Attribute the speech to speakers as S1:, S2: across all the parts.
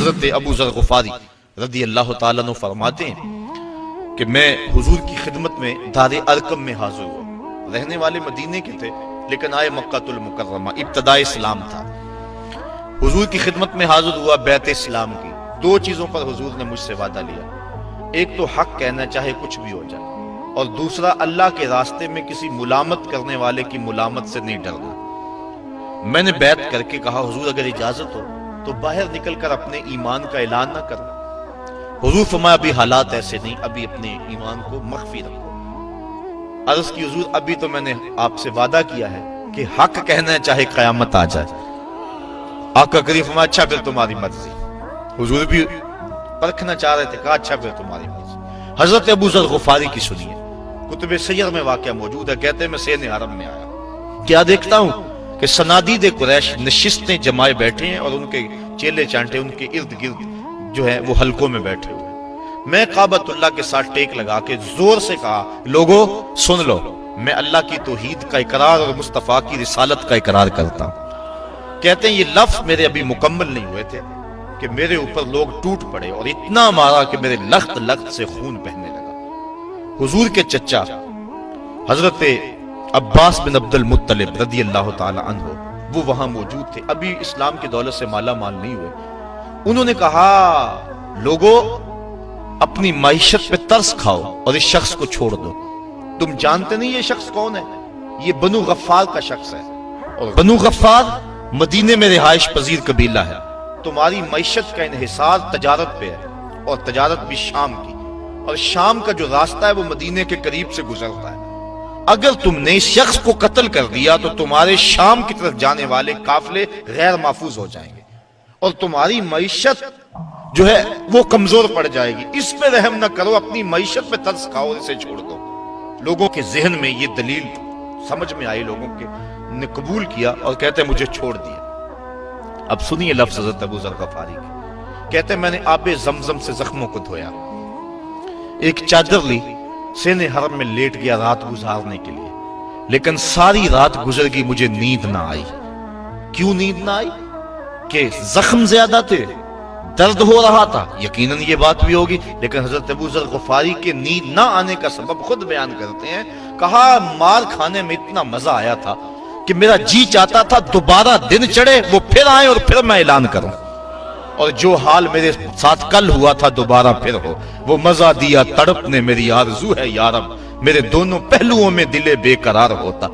S1: حضرت ابو ذر غفاری رضی اللہ تعالیٰ عنہ فرماتے ہیں کہ میں حضور کی خدمت میں دار ارقم میں حاضر ہوا. رہنے والے مدینے کے تھے لیکن آئے مکہ المکرمہ، ابتداء اسلام تھا. حضور کی خدمت میں حاضر ہوا بیعت اسلام کی. دو چیزوں پر حضور نے مجھ سے وعدہ لیا. ایک تو حق کہنا چاہے کچھ بھی ہو جائے، اور دوسرا اللہ کے راستے میں کسی ملامت کرنے والے کی ملامت سے نہیں ڈرنا. میں نے بیعت کر کے کہا حضور اگر اجازت ہو تو باہر نکل کر اپنے ایمان کا اعلان نہ کرنا. حضور فرمایا ابھی حالات ایسے نہیں، ابھی اپنے ایمان کو مخفی رکھو. عرض کی حضور ابھی تو میں نے آپ سے وعدہ کیا ہے کہ حق کہنا ہے چاہے قیامت آ جائے. آقا کریم فرمایا اچھا پھر تمہاری مرضی. حضور بھی پرکھنا چاہ رہے تھے، کہا اچھا پھر تمہاری مرضی. حضرت ابو ذر غفاری کی سنیے، کتب سیر میں واقعہ موجود ہے. کہتے ہیں میں سین حرم میں آیا، کیا دیکھتا ہوں کہ صنادید قریش نشستیں جمائے بیٹھے ہیں اور ان کے چیلے چانٹے ان کے ارد گرد جو ہے وہ حلقوں میں بیٹھے ہوئے. میں کعبۃ اللہ کے ساتھ ٹیک لگا کے زور سے کہا لوگو سن لو، میں اللہ کی توحید کا اقرار اور مصطفیٰ کی رسالت کا اقرار کرتا ہوں. کہتے ہیں یہ لفظ میرے ابھی مکمل نہیں ہوئے تھے کہ میرے اوپر لوگ ٹوٹ پڑے اور اتنا مارا کہ میرے لخت لخت سے خون بہنے لگا. حضور کے چچا حضرت عباس بن عبد المطلب رضی اللہ تعالی عنہ وہ وہاں موجود تھے، ابھی اسلام کی دولت سے مالا مال نہیں ہوئے. انہوں نے کہا لوگو اپنی معیشت پہ ترس کھاؤ اور اس شخص کو چھوڑ دو. تم جانتے نہیں یہ شخص کون ہے؟ یہ بنو غفار کا شخص ہے، اور بنو غفار مدینے میں رہائش پذیر قبیلہ ہے. تمہاری معیشت کا انحصار تجارت پہ ہے، اور تجارت بھی شام کی، اور شام کا جو راستہ ہے وہ مدینے کے قریب سے گزرتا ہے. اگر تم نے اس شخص کو قتل کر دیا تو تمہارے شام کی طرف جانے والے قافلے غیر محفوظ ہو جائیں گے اور تمہاری معیشت جو ہے وہ کمزور پڑ جائے گی. اس پہ رحم نہ کرو، اپنی معیشت پہ ترس کھاؤ اور اسے چھوڑ دو. لوگوں کے ذہن میں یہ دلیل سمجھ میں آئی، لوگوں کے نے قبول کیا اور کہتے ہیں مجھے چھوڑ دیا. اب سنیے لفظ حضرت ابو ذر غفاری کے. کہتے ہیں میں نے آب زمزم سے زخموں کو دھویا، ایک چادر لی، سین حرم میں لیٹ گیا رات گزارنے کے لیے. لیکن ساری رات گزر گئی، مجھے نیند نہ آئی. کیوں نیند نہ آئی؟ کہ زخم زیادہ تھے، درد ہو رہا تھا. یقیناً یہ بات بھی ہوگی، لیکن حضرت ابو ذر غفاری کے نیند نہ آنے کا سبب خود بیان کرتے ہیں. کہا مار کھانے میں اتنا مزہ آیا تھا کہ میرا جی چاہتا تھا دوبارہ دن چڑھے، وہ پھر آئے اور پھر میں اعلان کروں، اور جو حال میرے ساتھ کل ہوا تھا دوبارہ پھر ہو. وہ مزہ دیا تڑپ نے میری آرزو ہے یارب، میرے دونوں پہلوؤں میں دل بے قرار ہوتا.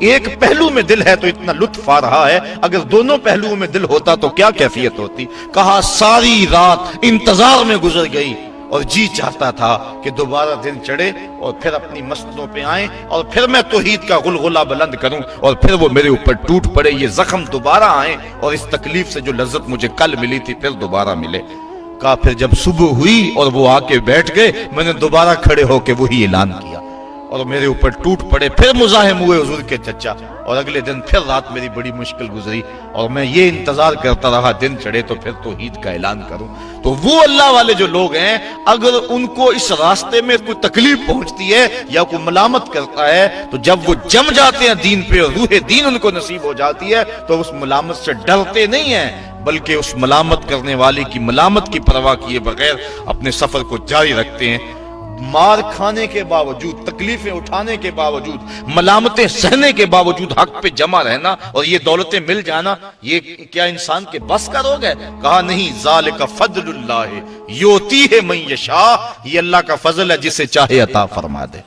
S1: ایک پہلو میں دل ہے تو اتنا لطف آ رہا ہے، اگر دونوں پہلوؤں میں دل ہوتا تو کیا کیفیت ہوتی. کہا ساری رات انتظار میں گزر گئی اور جی چاہتا تھا کہ دوبارہ دن چڑھے اور پھر اپنی مسجدوں پہ آئیں اور پھر میں توحید کا غلغلہ بلند کروں اور پھر وہ میرے اوپر ٹوٹ پڑے، یہ زخم دوبارہ آئیں اور اس تکلیف سے جو لذت مجھے کل ملی تھی پھر دوبارہ ملے. کہا پھر جب صبح ہوئی اور وہ آ کے بیٹھ گئے، میں نے دوبارہ کھڑے ہو کے وہی اعلان کیا اور میرے اوپر ٹوٹ پڑے. پھر مزاحم ہوئے حضور کے چچا، اور اگلے دن پھر رات میری بڑی مشکل گزری اور میں یہ انتظار کرتا رہا دن چڑھے تو پھر توحید کا اعلان کروں. تو وہ اللہ والے جو لوگ ہیں، اگر ان کو اس راستے میں کوئی تکلیف پہنچتی ہے یا کوئی ملامت کرتا ہے تو جب وہ جم جاتے ہیں دین پہ اور روح دین ان کو نصیب ہو جاتی ہے تو اس ملامت سے ڈرتے نہیں ہیں، بلکہ اس ملامت کرنے والے کی ملامت کی پرواہ کیے بغیر اپنے سفر کو جاری رکھتے ہیں. مار کھانے کے باوجود، تکلیفیں اٹھانے کے باوجود، ملامتیں سہنے کے باوجود حق پہ جمع رہنا اور یہ دولتیں مل جانا، یہ کیا انسان کے بس کا روگ ہے؟ کہا نہیں، ذالک فضل اللہ یؤتیہ من یشاء، یہ اللہ کا فضل ہے جسے چاہے عطا فرما دے.